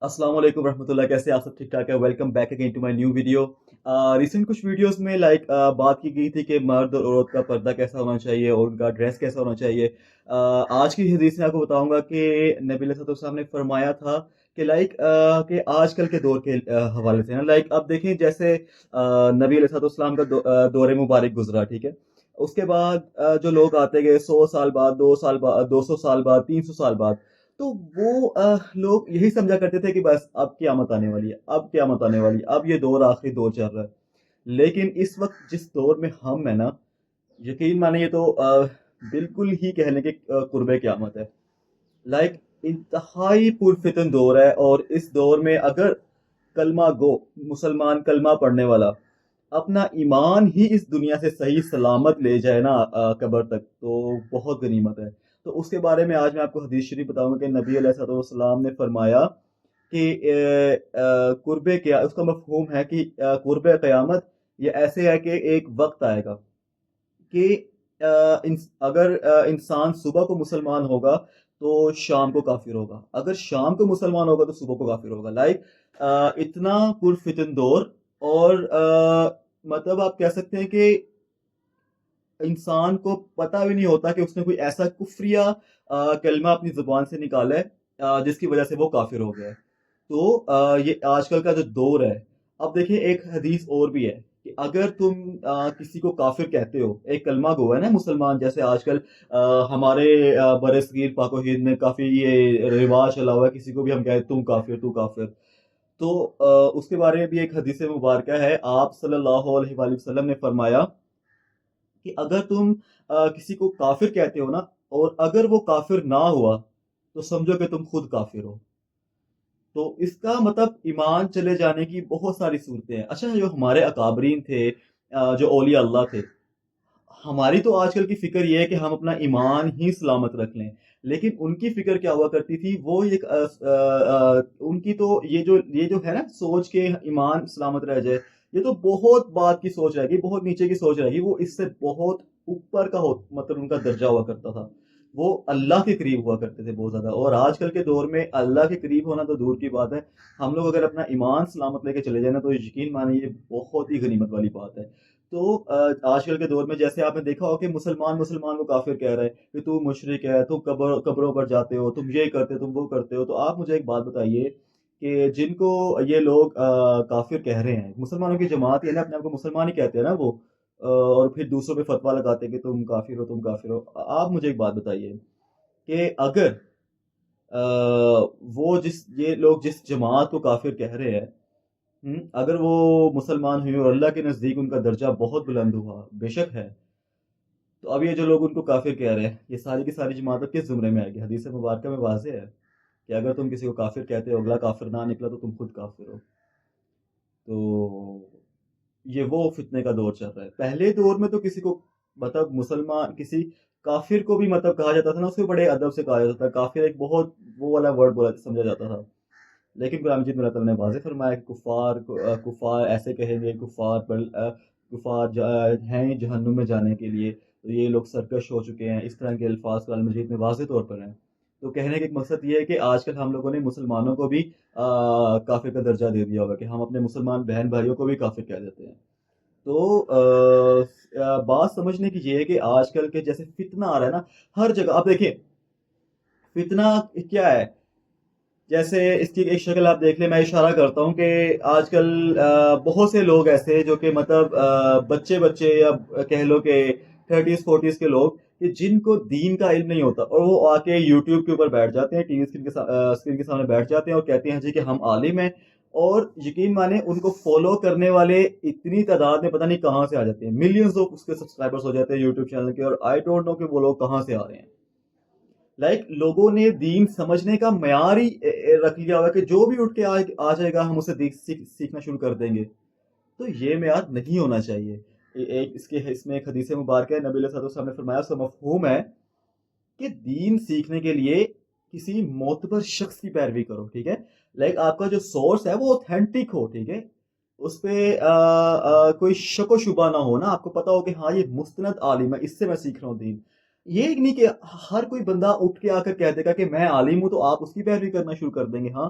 السلام علیکم ورحمۃ اللہ، کیسے آپ سب ٹھیک ٹھاک ہے؟ Welcome back again to my new video. Recent کچھ ویڈیوز میں بات کی گئی تھی کہ مرد اور عورت کا پردہ کیسا ہونا چاہیے اور ان کا ڈریس کیسا ہونا چاہیے۔ آج کی حدیث میں آپ کو بتاؤں گا کہ نبی علیہ السلام نے فرمایا تھا کہ کہ آج کل کے دور کے حوالے سے نا اب دیکھیں جیسے نبی علیہ السلام کا دور مبارک گزرا، ٹھیک ہے؟ اس کے بعد جو لوگ آتے گئے 100 سال بعد، 2 سال بعد، 200 سال بعد، 300 سال بعد، تو وہ لوگ یہی سمجھا کرتے تھے کہ بس اب قیامت آنے والی ہے، اب قیامت آنے والی ہے، اب یہ دور آخری دور چل رہا ہے۔ لیکن اس وقت جس دور میں ہم ہیں نا، یقین مانے یہ تو بالکل ہی کہہ لیں کہ قرب قیامت ہے۔ لائک انتہائی پرفتن دور ہے، اور اس دور میں اگر کلمہ گو مسلمان، کلمہ پڑھنے والا اپنا ایمان ہی اس دنیا سے صحیح سلامت لے جائے نا قبر تک، تو بہت غنیمت ہے۔ تو اس کے بارے میں آج میں آپ کو حدیث شریف بتاؤں گا کہ نبی علیہ السلام نے فرمایا کہ قرب کیا اس کا مفہوم ہے کہ قرب قیامت یہ ایسے ہے کہ ایک وقت آئے گا کہ اگر انسان صبح کو مسلمان ہوگا تو شام کو کافر ہوگا، اگر شام کو مسلمان ہوگا تو صبح کو کافر ہوگا۔ اتنا پرفتن دور، اور مطلب آپ کہہ سکتے ہیں کہ انسان کو پتہ بھی نہیں ہوتا کہ اس نے کوئی ایسا کفریہ کلمہ اپنی زبان سے نکالا ہے جس کی وجہ سے وہ کافر ہو گیا ہے۔ تو یہ آج کل کا جو دور ہے۔ اب دیکھیں ایک حدیث اور بھی ہے کہ اگر تم کسی کو کافر کہتے ہو، ایک کلمہ گو ہے نا مسلمان، جیسے آج کل ہمارے بر صغیر پاک و ہند میں کافی یہ رواج چلا ہوا ہے، کسی کو بھی ہم کہتے تم کافر، تو کافر۔ تو اس کے بارے میں بھی ایک حدیث مبارکہ ہے، آپ صلی اللہ علیہ وآلہ وسلم نے فرمایا کہ اگر تم کسی کو کافر کہتے ہو نا، اور اگر وہ کافر نہ ہوا تو سمجھو کہ تم خود کافر ہو۔ تو اس کا مطلب ایمان چلے جانے کی بہت ساری صورتیں ہیں۔ اچھا، جو ہمارے اکابرین تھے، جو اولیاء اللہ تھے، ہماری تو آج کل کی فکر یہ ہے کہ ہم اپنا ایمان ہی سلامت رکھ لیں، لیکن ان کی فکر کیا ہوا کرتی تھی؟ وہ ایک ان کی تو یہ جو ہے نا سوچ کے ایمان سلامت رہ جائے، یہ تو بہت بات کی سوچ رہے گی، بہت نیچے کی سوچ رہے گی۔ وہ اس سے بہت اوپر کا مطلب ان کا درجہ ہوا کرتا تھا، وہ اللہ کے قریب ہوا کرتے تھے بہت زیادہ۔ اور آج کل کے دور میں اللہ کے قریب ہونا تو دور کی بات ہے، ہم لوگ اگر اپنا ایمان سلامت لے کے چلے جائیں نا، تو یقین مانیں یہ بہت ہی غنیمت والی بات ہے۔ تو آج کل کے دور میں جیسے آپ نے دیکھا ہو کہ مسلمان کو کافر کہہ رہا ہے کہ تو مشرک ہے، تم قبروں پر جاتے ہو، تم یہ کرتے ہو، تم وہ کرتے ہو۔ تو آپ مجھے ایک بات بتائیے کہ جن کو یہ لوگ کافر کہہ رہے ہیں، مسلمانوں کی جماعت یہ نا اپنے آپ کو مسلمان ہی کہتے ہیں نا وہ، اور پھر دوسروں پہ فتویٰ لگاتے ہیں کہ تم کافر ہو، تم کافر ہو۔ آپ مجھے ایک بات بتائیے کہ اگر یہ لوگ جس جماعت کو کافر کہہ رہے ہیں، اگر وہ مسلمان ہوئی اور اللہ کے نزدیک ان کا درجہ بہت بلند ہوا، بے شک ہے، تو اب یہ جو لوگ ان کو کافر کہہ رہے ہیں، یہ ساری کی ساری جماعتیں کس زمرے میں آئے گی؟ حدیث مبارکہ میں واضح ہے کہ اگر تم کسی کو کافر کہتے ہو، اگلا کافر نہ نکلا تو تم خود کافر ہو۔ تو یہ وہ فتنے کا دور چل رہا ہے۔ پہلے دور میں تو کسی کو مطلب مسلمان، کسی کافر کو بھی مطلب کہا جاتا تھا نا، اس کو بڑے ادب سے کہا جاتا تھا کافر، ایک بہت وہ والا ورڈ بولا سمجھا جاتا تھا۔ لیکن قرآن مجید میں اللہ تعالیٰ نے واضح فرمایا کہ کفار ایسے کہیں گے، کفار ہیں جہنم میں جانے کے لیے، تو یہ لوگ سرکش ہو چکے ہیں، اس طرح کے الفاظ قرآن مجید میں واضح طور پر ہیں۔ تو کہنے کا ایک مقصد یہ ہے کہ آج کل ہم لوگوں نے مسلمانوں کو بھی کافر کا درجہ دے دیا ہوگا، کہ ہم اپنے مسلمان بہن بھائیوں کو بھی کافر کہہ دیتے ہیں۔ تو بات سمجھنے کی یہ ہے کہ آج کل کے جیسے فتنہ آ رہا ہے نا ہر جگہ، آپ دیکھیں فتنہ کیا ہے۔ جیسے اس کی ایک شکل آپ دیکھ لیں، میں اشارہ کرتا ہوں کہ آج کل بہت سے لوگ ایسے جو کہ مطلب بچے بچے یا کہہ لو کہ 30s 40s کے لوگ، کہ جن کو دین کا علم نہیں ہوتا، اور وہ آ کے یوٹیوب کے اوپر بیٹھ جاتے ہیں، ٹی وی اسکرین کے سامنے بیٹھ جاتے ہیں اور کہتے ہیں جی کہ ہم عالم ہیں، اور یقین مانیں ان کو فالو کرنے والے اتنی تعداد میں پتہ نہیں کہاں سے آ جاتے ہیں، ملینز آف اس کے سبسکرائبرز ہو جاتے ہیں یوٹیوب چینل کے، اور آئی ڈونٹ نو کہ وہ لوگ کہاں سے آ رہے ہیں۔ لوگوں نے دین سمجھنے کا معیار ہی رکھ لیا ہوا کہ جو بھی اٹھ کے آ جائے گا ہم اسے سیکھنا شروع کر دیں گے۔ تو یہ معیار نہیں ہونا چاہیے۔ اس میں ایک حدیث مبارکہ ہے، نبی علیہ السلام نے فرمایا، اس کا مفہوم ہے کہ دین سیکھنے کے لیے کسی معتبر شخص کی پیروی کرو، ٹھیک ہے؟ آپ کا جو سورس ہے وہ اوتھینٹک ہو، ٹھیک ہے؟ اس پہ کوئی شک و شبہ نہ ہو نا، آپ کو پتا ہو کہ ہاں یہ مستند عالم ہے، اس سے میں سیکھ رہا ہوں دین۔ یہ نہیں کہ ہر کوئی بندہ اٹھ کے آ کر کہہ دے گا کہ میں عالم ہوں، تو آپ اس کی پیروی کرنا شروع کر دیں گے۔ ہاں،